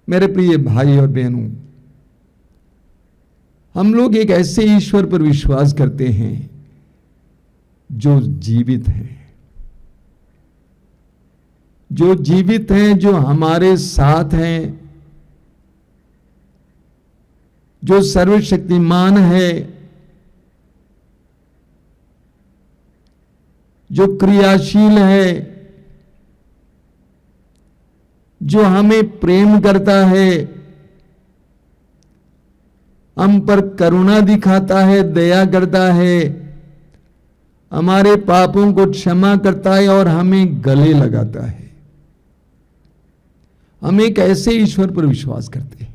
मेरे प्रिय भाई और बहनों, हम लोग एक ऐसे ईश्वर पर विश्वास करते हैं जो जीवित है, जो जीवित हैं, जो हमारे साथ हैं, जो सर्वशक्तिमान है, जो क्रियाशील है, जो हमें प्रेम करता है, हम पर करुणा दिखाता है, दया करता है, हमारे पापों को क्षमा करता है और हमें गले लगाता है। हम एक ऐसे ईश्वर पर विश्वास करते हैं।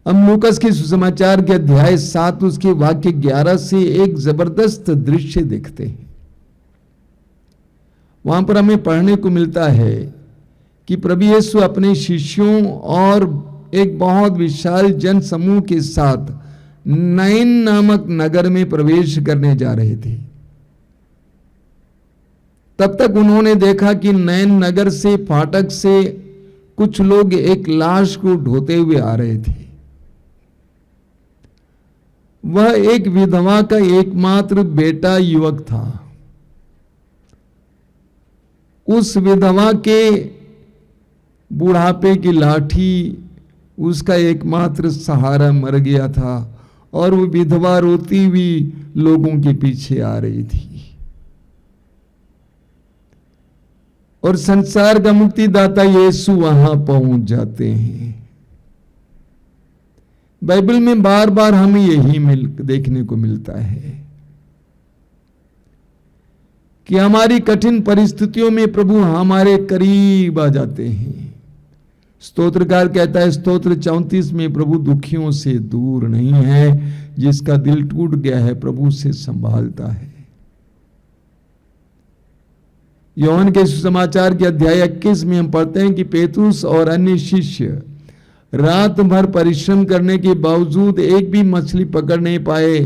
हम लूकास के सुसमाचार के अध्याय 7 उसके वाक्य 11 से एक जबरदस्त दृश्य देखते हैं। वहां पर हमें पढ़ने को मिलता है कि प्रभु यीशु अपने शिष्यों और एक बहुत विशाल जन समूह के साथ नैन नामक नगर में प्रवेश करने जा रहे थे। तब तक उन्होंने देखा कि नैन नगर से फाटक से कुछ लोग एक लाश को ढोते हुए आ रहे थे। वह एक विधवा का एकमात्र बेटा युवक था। उस विधवा के बुढ़ापे की लाठी उसका एकमात्र सहारा मर गया था और वो विधवा रोती हुई लोगों के पीछे आ रही थी। और संसार का मुक्तिदाता यीशु वहां पहुंच जाते हैं। बाइबल में बार बार हमें यही देखने को मिलता है कि हमारी कठिन परिस्थितियों में प्रभु हमारे करीब आ जाते हैं। स्तोत्रकार कहता है स्तोत्र 34 में, प्रभु दुखियों से दूर नहीं है, जिसका दिल टूट गया है प्रभु से संभालता है। यूहन्ना के सुसमाचार के अध्याय 21 में हम पढ़ते हैं कि पेतरुस और अन्य शिष्य रात भर परिश्रम करने के बावजूद एक भी मछली पकड़ नहीं पाए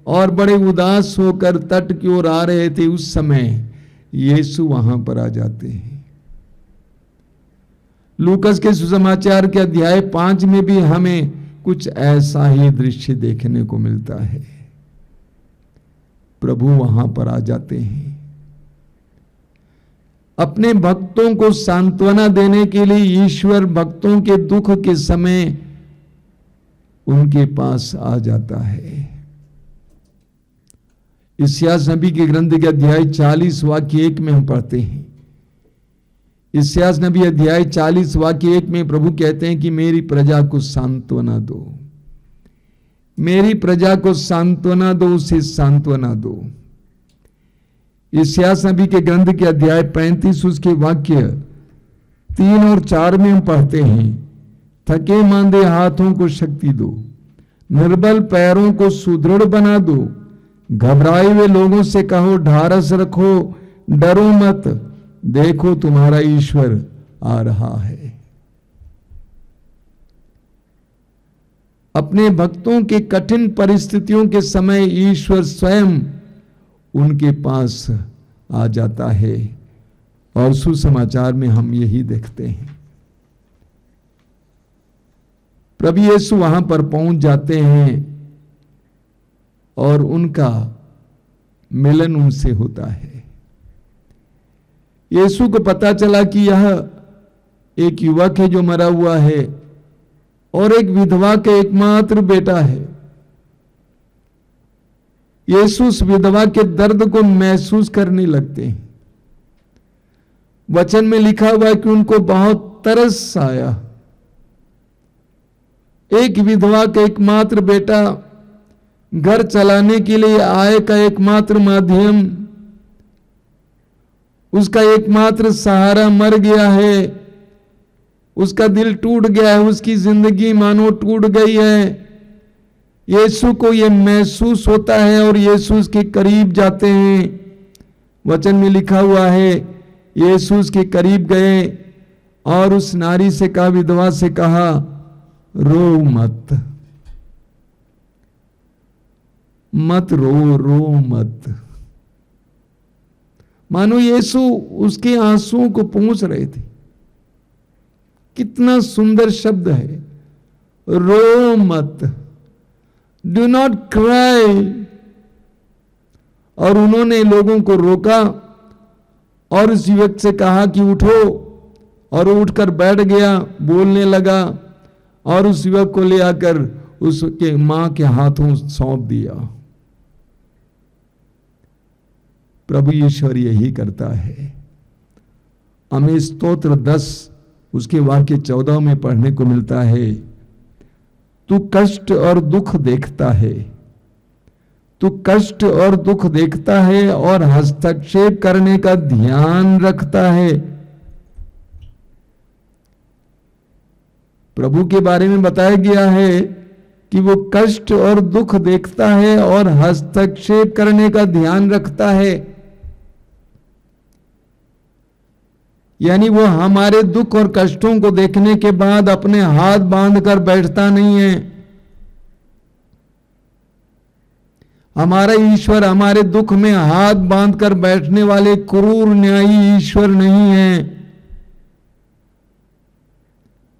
और बड़े उदास होकर तट की ओर आ रहे थे। उस समय यीशु वहां पर आ जाते हैं। लूकास के सुसमाचार के अध्याय 5 में भी हमें कुछ ऐसा ही दृश्य देखने को मिलता है। प्रभु वहां पर आ जाते हैं। अपने भक्तों को सांत्वना देने के लिए ईश्वर भक्तों के दुख के समय उनके पास आ जाता है। इस्यास नबी के ग्रंथ के अध्याय 40 वाक्य 1 में हम पढ़ते हैं। इस्यास नबी अध्याय 40 वाक्य 1 में प्रभु कहते हैं कि मेरी प्रजा को सांत्वना दो, मेरी प्रजा को सांत्वना दो, उसे सांत्वना दो। इस्यास नबी के ग्रंथ के अध्याय 35 उसके वाक्य 3 और 4 में हम पढ़ते हैं, थके मांदे हाथों को शक्ति दो, निर्बल पैरों को सुदृढ़ बना दो, घबराए हुए लोगों से कहो ढारस रखो, डरो मत, देखो तुम्हारा ईश्वर आ रहा है। अपने भक्तों के कठिन परिस्थितियों के समय ईश्वर स्वयं उनके पास आ जाता है और सुसमाचार में हम यही देखते हैं। प्रभु यीशु वहां पर पहुंच जाते हैं और उनका मिलन उनसे होता है। यीशु को पता चला कि यह एक युवक है जो मरा हुआ है और एक विधवा का एकमात्र बेटा है। यीशु उस विधवा के दर्द को महसूस करने लगते हैं। वचन में लिखा हुआ है कि उनको बहुत तरस आया। एक विधवा का एकमात्र बेटा, घर चलाने के लिए आय का एकमात्र माध्यम, उसका एकमात्र सहारा मर गया है। उसका दिल टूट गया है, उसकी जिंदगी मानो टूट गई है। यीशु को यह महसूस होता है और यीशु उसके करीब जाते हैं। वचन में लिखा हुआ है यीशु उसके करीब गए और उस नारी से कहा, विधवा से कहा, रो मत, मत रो, रो मत। मानो यीशु उसके आंसुओं को पोंछ रहे थे। कितना सुंदर शब्द है, रो मत, डू नॉट क्राई। और उन्होंने लोगों को रोका और उस युवक से कहा कि उठो, और उठकर बैठ गया, बोलने लगा, और उस युवक को ले आकर उसके मां के हाथों सौंप दिया। प्रभु ईश्वर यही करता है। हमें स्तोत्र 10 उसके वाक्य 14 में पढ़ने को मिलता है, तू कष्ट और दुख देखता है, तू कष्ट और दुख देखता है और हस्तक्षेप करने का ध्यान रखता है। प्रभु के बारे में बताया गया है कि वो कष्ट और दुख देखता है और हस्तक्षेप करने का ध्यान रखता है। यानी वो हमारे दुख और कष्टों को देखने के बाद अपने हाथ बांधकर बैठता नहीं है। हमारा ईश्वर हमारे दुख में हाथ बांधकर बैठने वाले क्रूर न्यायी ईश्वर नहीं है,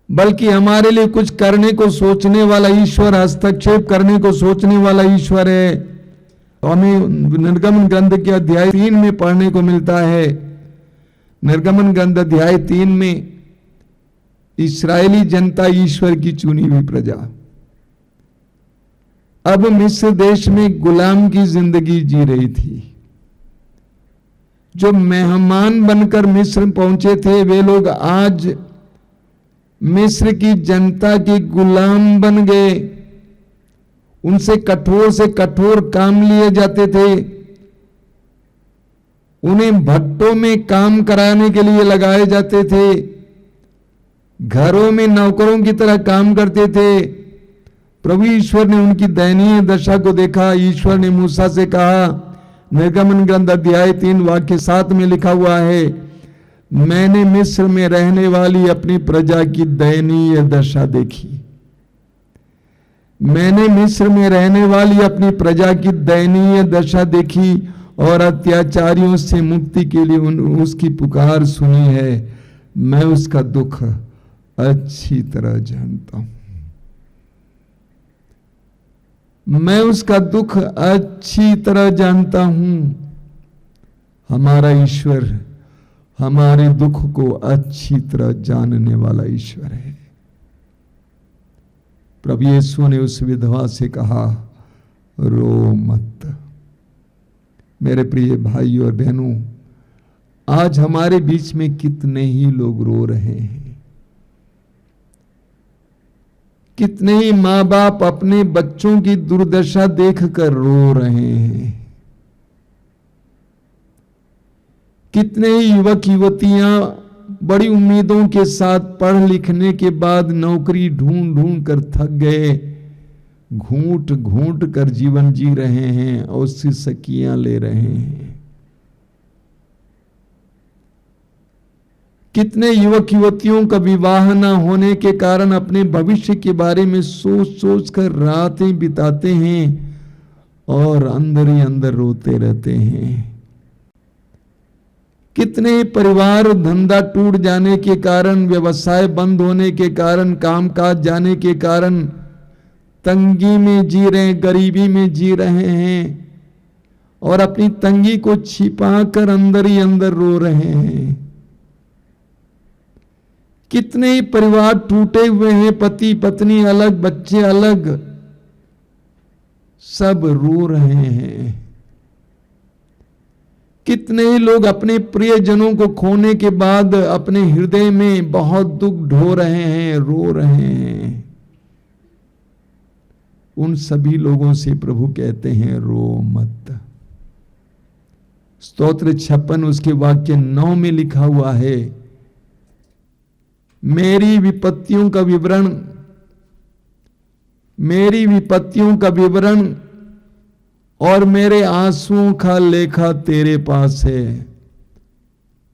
बल्कि हमारे लिए कुछ करने को सोचने वाला ईश्वर, हस्तक्षेप करने को सोचने वाला ईश्वर है। तो हमें निर्गमन ग्रंथ के अध्याय 3 में पढ़ने को मिलता है। निर्गमन ग्रंथ अध्याय 3 में इस्राएली जनता ईश्वर की चुनी हुई प्रजा अब मिस्र देश में गुलाम की जिंदगी जी रही थी। जो मेहमान बनकर मिस्र पहुंचे थे वे लोग आज मिस्र की जनता के गुलाम बन गए। उनसे कठोर से कठोर काम लिए जाते थे, उन्हें भट्टों में काम कराने के लिए लगाए जाते थे, घरों में नौकरों की तरह काम करते थे। प्रभु ईश्वर ने उनकी दयनीय दशा को देखा। ईश्वर ने मूसा से कहा, निर्गमन ग्रंथ अध्याय 3 वाक्य 7 में लिखा हुआ है, मैंने मिस्र में रहने वाली अपनी प्रजा की दयनीय दशा देखी। मैंने मिस्र में रहने वाली अपनी प्रजा की दयनीय दशा देखी और अत्याचारियों से मुक्ति के लिए उसकी पुकार सुनी है। मैं उसका दुख अच्छी तरह जानता हूं। मैं उसका दुख अच्छी तरह जानता हूं। हमारा ईश्वर हमारे दुख को अच्छी तरह जानने वाला ईश्वर है। प्रभु यीशु ने उस विधवा से कहा, रो मत। मेरे प्रिय भाइयों और बहनों, आज हमारे बीच में कितने ही लोग रो रहे हैं। कितने ही मां बाप अपने बच्चों की दुर्दशा देखकर रो रहे हैं। कितने ही युवक युवतियां बड़ी उम्मीदों के साथ पढ़ लिखने के बाद नौकरी ढूंढ ढूंढ कर थक गए, घूंट घूंट कर जीवन जी रहे हैं और उससे सकियां ले रहे हैं। कितने युवक युवतियों का विवाह न होने के कारण अपने भविष्य के बारे में सोच सोच कर रातें बिताते हैं और अंदर ही अंदर रोते रहते हैं। कितने परिवार धंधा टूट जाने के कारण, व्यवसाय बंद होने के कारण, कामकाज जाने के कारण तंगी में जी रहे हैं, गरीबी में जी रहे हैं और अपनी तंगी को छिपाकर अंदर ही अंदर रो रहे हैं। कितने ही परिवार टूटे हुए हैं, पति पत्नी अलग, बच्चे अलग, सब रो रहे हैं। कितने ही लोग अपने प्रियजनों को खोने के बाद अपने हृदय में बहुत दुख ढो रहे हैं, रो रहे हैं। उन सभी लोगों से प्रभु कहते हैं, रो मत। स्तोत्र 56 उसके वाक्य 9 में लिखा हुआ है, मेरी विपत्तियों का विवरण और मेरे आंसुओं का लेखा तेरे पास है।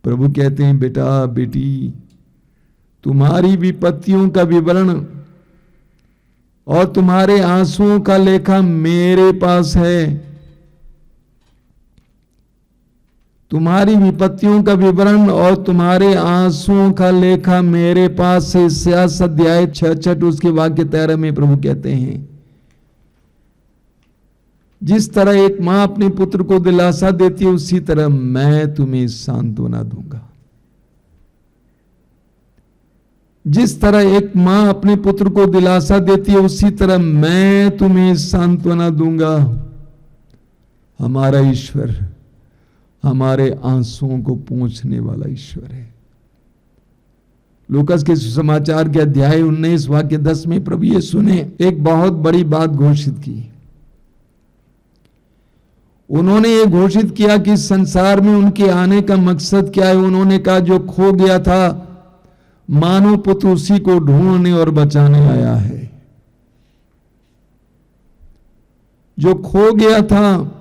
प्रभु कहते हैं, बेटा बेटी, तुम्हारी विपत्तियों का विवरण और तुम्हारे आंसुओं का लेखा मेरे पास है। तुम्हारी विपत्तियों का विवरण और तुम्हारे आंसुओं का लेखा मेरे पास है। इस्यास अध्याय 66 उसके वाक्य 13 में प्रभु कहते हैं, जिस तरह एक मां अपने पुत्र को दिलासा देती है, उसी तरह मैं तुम्हें सांत्वना दूंगा। जिस तरह एक मां अपने पुत्र को दिलासा देती है, उसी तरह मैं तुम्हें सांत्वना दूंगा। हमारा ईश्वर हमारे आंसुओं को पोंछने वाला ईश्वर है। लूकास के सुसमाचार के अध्याय 19 वाक्य 10 में प्रभु यीशु ने एक बहुत बड़ी बात घोषित की। उन्होंने ये घोषित किया कि संसार में उनके आने का मकसद क्या है। उन्होंने कहा, जो खो गया था मानव पुत्र उसी को ढूंढने और बचाने आया है। जो खो गया था,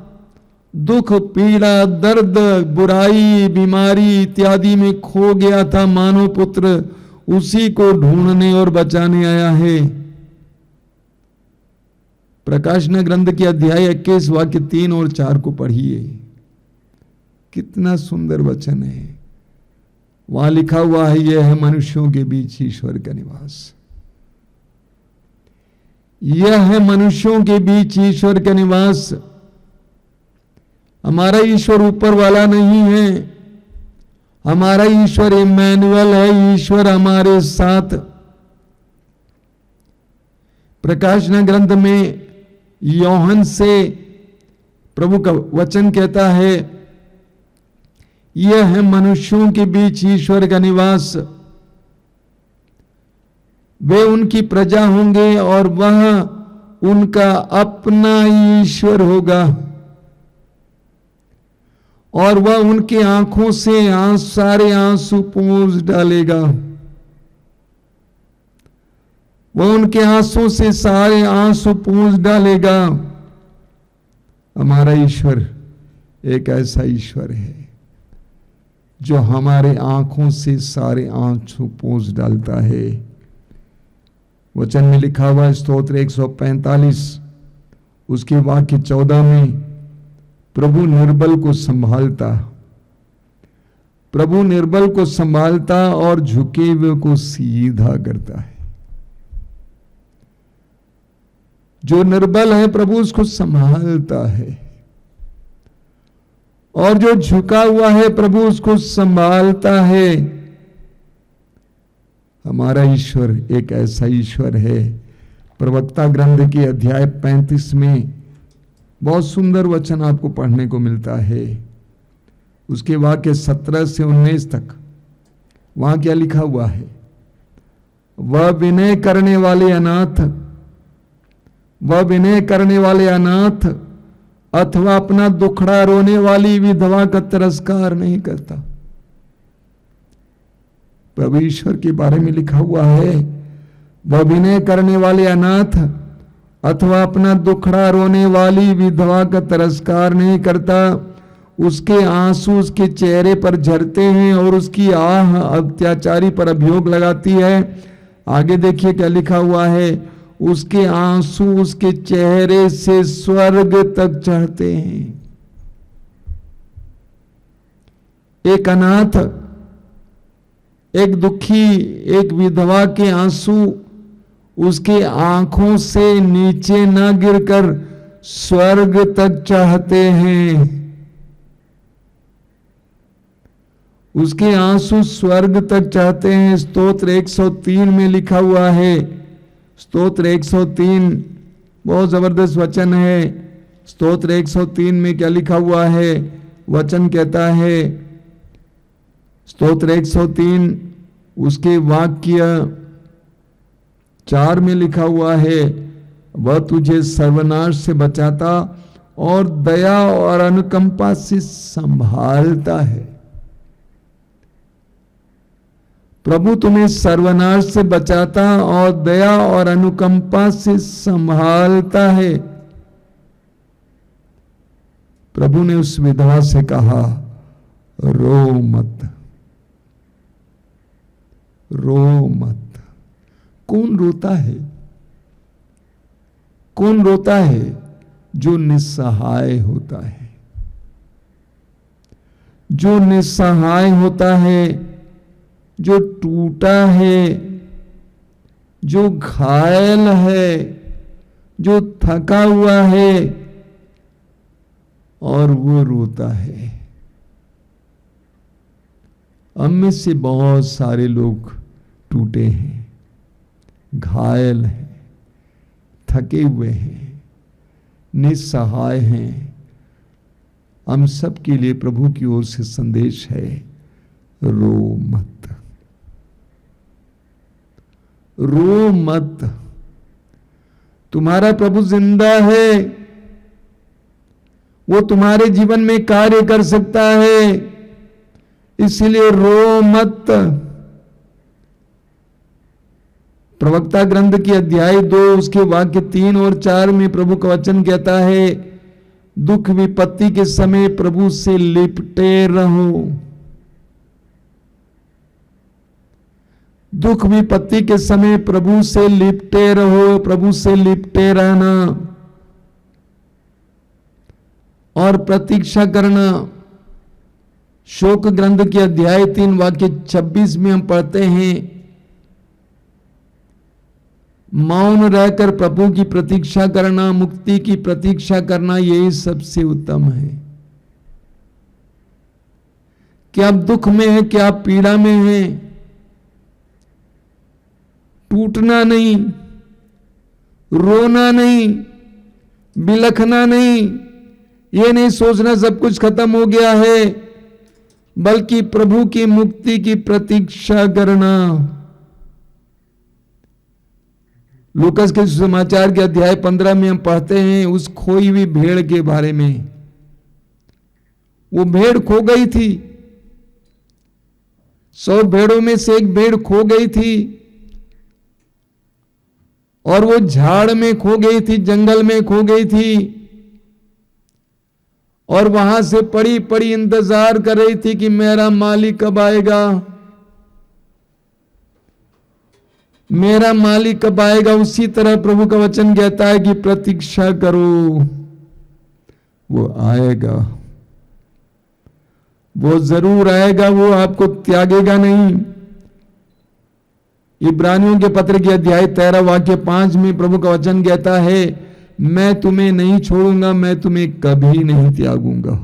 दुख, पीड़ा, दर्द, बुराई, बीमारी इत्यादि में खो गया था, मानव पुत्र उसी को ढूंढने और बचाने आया है। प्रकाशना ग्रंथ के अध्याय 21 वाक्य 3 और 4 को पढ़िए। कितना सुंदर वचन है। वहां लिखा हुआ है, यह है मनुष्यों के बीच ईश्वर का निवास। यह है मनुष्यों के बीच ईश्वर का निवास। हमारा ईश्वर ऊपर वाला नहीं है, हमारा ईश्वर इम्मानुएल है, ईश्वर हमारे साथ। प्रकाशना ग्रंथ में योहन से प्रभु का वचन कहता है, यह है मनुष्यों के बीच ईश्वर का निवास। वे उनकी प्रजा होंगे और वह उनका अपना ईश्वर होगा, और वह उनके आंखों से सारे आंसू पोंछ डालेगा। वह उनके आंसू से सारे आंसू पोंछ डालेगा। हमारा ईश्वर एक ऐसा ईश्वर है जो हमारे आंखों से सारे आंसू पोंछ डालता है। वचन में लिखा हुआ स्तोत्र 145 उसके वाक्य 14 में, प्रभु निर्बल को संभालता, प्रभु निर्बल को संभालता और झुके हुए को सीधा करता है। जो निर्बल है प्रभु उसको संभालता है, और जो झुका हुआ है प्रभु उसको संभालता है। हमारा ईश्वर एक ऐसा ईश्वर है। प्रवक्ता ग्रंथ के अध्याय 35 में बहुत सुंदर वचन आपको पढ़ने को मिलता है। उसके वाक्य 17 से 19 तक वहां क्या लिखा हुआ है, वह विनय करने वाले अनाथ, वह विनय करने वाले अनाथ अथवा अपना दुखड़ा रोने वाली विधवा का तिरस्कार नहीं करता। प्रभु ईश्वर के बारे में लिखा हुआ है, वह विनय करने वाले अनाथ अथवा अपना दुखड़ा रोने वाली विधवा का तिरस्कार नहीं करता। उसके आंसू उसके चेहरे पर झरते हैं और उसकी आह अत्याचारी पर अभियोग लगाती है। आगे देखिए क्या लिखा हुआ है, उसके आंसू उसके चेहरे से स्वर्ग तक चढ़ते हैं। एक अनाथ, एक दुखी, एक विधवा के आंसू उसके आंखों से नीचे न गिरकर स्वर्ग तक चढ़ते हैं। उसके आंसू स्वर्ग तक चढ़ते हैं। स्तोत्र 103 में लिखा हुआ है, स्तोत्र 103 बहुत जबरदस्त वचन है। स्तोत्र 103 में क्या लिखा हुआ है, वचन कहता है, स्तोत्र 103 उसके वाक्य 4 में लिखा हुआ है, वह तुझे सर्वनाश से बचाता और दया और अनुकंपा से संभालता है। प्रभु तुम्हें सर्वनाश से बचाता और दया और अनुकंपा से संभालता है। प्रभु ने उस विधवा से कहा, रो मत, रो मत। कौन रोता है? कौन रोता है? जो निस्सहाय होता है, जो निस्सहाय होता है, जो टूटा है, जो घायल है, जो थका हुआ है और वो रोता है। हम में से बहुत सारे लोग टूटे हैं, घायल हैं, थके हुए हैं, निस्सहाय हैं। हम सब के लिए प्रभु की ओर से संदेश है, रो मत, रो मत। तुम्हारा प्रभु जिंदा है, वो तुम्हारे जीवन में कार्य कर सकता है, इसलिए रो मत। प्रवक्ता ग्रंथ की अध्याय 2 उसके वाक्य 3 और 4 में प्रभु का वचन कहता है, दुख विपत्ति के समय प्रभु से लिपटे रहो। दुख विपत्ति के समय प्रभु से लिपटे रहो, प्रभु से लिपटे रहना और प्रतीक्षा करना। शोक ग्रंथ के अध्याय 3 वाक्य 26 में हम पढ़ते हैं, मौन रहकर प्रभु की प्रतीक्षा करना, मुक्ति की प्रतीक्षा करना, यही सबसे उत्तम है। क्या आप दुख में है, क्या आप पीड़ा में है, टूटना नहीं, रोना नहीं, बिलखना नहीं, ये नहीं सोचना सब कुछ खत्म हो गया है, बल्कि प्रभु की मुक्ति की प्रतीक्षा करना। लूकास के समाचार के अध्याय 15 में हम पढ़ते हैं उस खोई हुई भेड़ के बारे में। वो भेड़ खो गई थी, 100 भेड़ों में से एक भेड़ खो गई थी और वो झाड़ में खो गई थी, जंगल में खो गई थी और वहां से पड़ी पड़ी इंतजार कर रही थी कि मेरा मालिक कब आएगा, मेरा मालिक कब आएगा। उसी तरह प्रभु का वचन कहता है कि प्रतीक्षा करो, वो आएगा, वो जरूर आएगा, वो आपको त्यागेगा नहीं। इब्रानियों के पत्र के अध्याय 13 वाक्य 5 में प्रभु का वचन कहता है, मैं तुम्हें नहीं छोड़ूंगा, मैं तुम्हें कभी नहीं त्यागूंगा।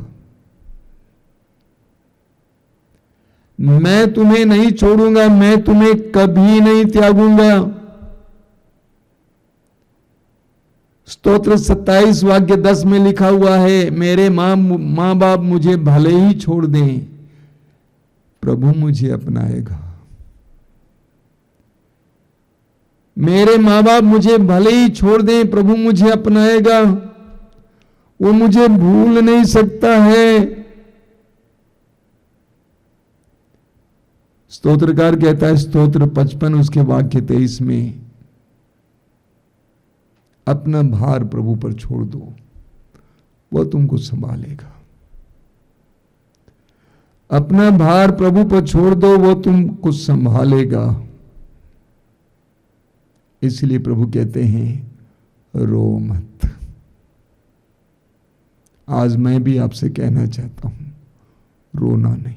मैं तुम्हें नहीं छोड़ूंगा, मैं तुम्हें कभी नहीं त्यागूंगा। स्तोत्र 27 वाक्य 10 में लिखा हुआ है, मेरे मां बाप मुझे भले ही छोड़ दें, प्रभु मुझे अपनाएगा। मेरे मां बाप मुझे भले ही छोड़ दें, प्रभु मुझे अपनाएगा। वो मुझे भूल नहीं सकता है। स्तोत्रकार कहता है स्तोत्र 55 उसके वाक्य 23 में, अपना भार प्रभु पर छोड़ दो, वो तुमको संभालेगा। अपना भार प्रभु पर छोड़ दो, वो तुमको संभालेगा। इसलिए प्रभु कहते हैं रो मत। आज मैं भी आपसे कहना चाहता हूं, रोना नहीं,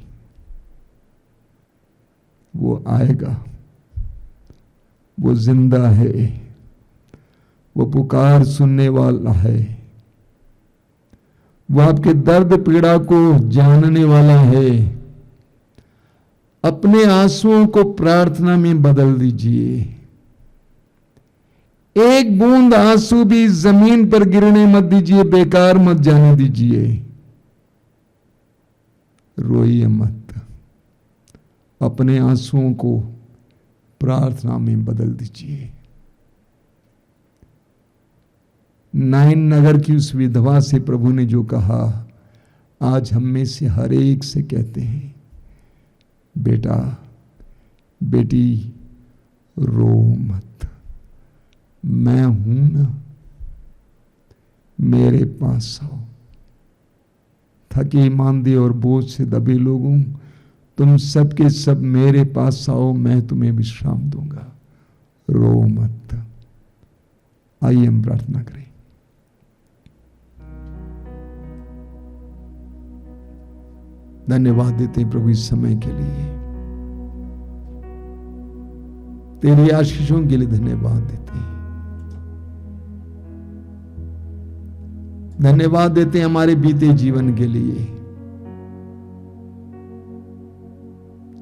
वो आएगा, वो जिंदा है, वो पुकार सुनने वाला है, वो आपके दर्द पीड़ा को जानने वाला है। अपने आंसुओं को प्रार्थना में बदल दीजिए। एक बूंद आंसू भी जमीन पर गिरने मत दीजिए, बेकार मत जाने दीजिए। रोइए मत, अपने आंसुओं को प्रार्थना में बदल दीजिए। नाइन नगर की उस विधवा से प्रभु ने जो कहा, आज हम में से हर एक से कहते हैं, बेटा बेटी रो मत, मैं हूं ना, मेरे पास आओ। थके मांदे और बोझ से दबे लोगों, तुम सबके सब मेरे पास आओ, मैं तुम्हें विश्राम दूंगा। रो मत। आइए हम प्रार्थना करें। धन्यवाद देते हैं प्रभु इस समय के लिए, तेरी आशीषों के लिए धन्यवाद देते हैं। धन्यवाद देते हैं हमारे बीते जीवन के लिए,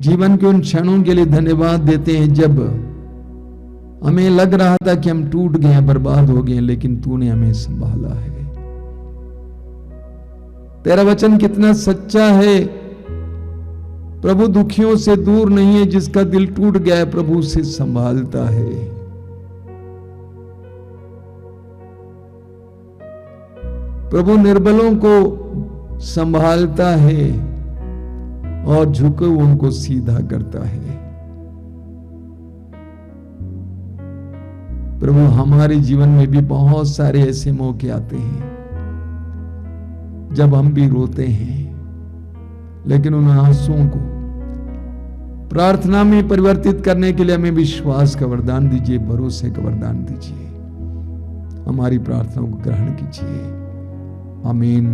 जीवन के उन क्षणों के लिए धन्यवाद देते हैं जब हमें लग रहा था कि हम टूट गए हैं, बर्बाद हो गए हैं, लेकिन तूने हमें संभाला है। तेरा वचन कितना सच्चा है प्रभु, दुखियों से दूर नहीं है, जिसका दिल टूट गया है प्रभु उसे संभालता है। प्रभु निर्बलों को संभालता है और झुके उनको सीधा करता है। प्रभु हमारे जीवन में भी बहुत सारे ऐसे मौके आते हैं जब हम भी रोते हैं, लेकिन उन आंसुओं को प्रार्थना में परिवर्तित करने के लिए हमें विश्वास का वरदान दीजिए, भरोसे का वरदान दीजिए। हमारी प्रार्थनाओं को ग्रहण कीजिए। आमीन।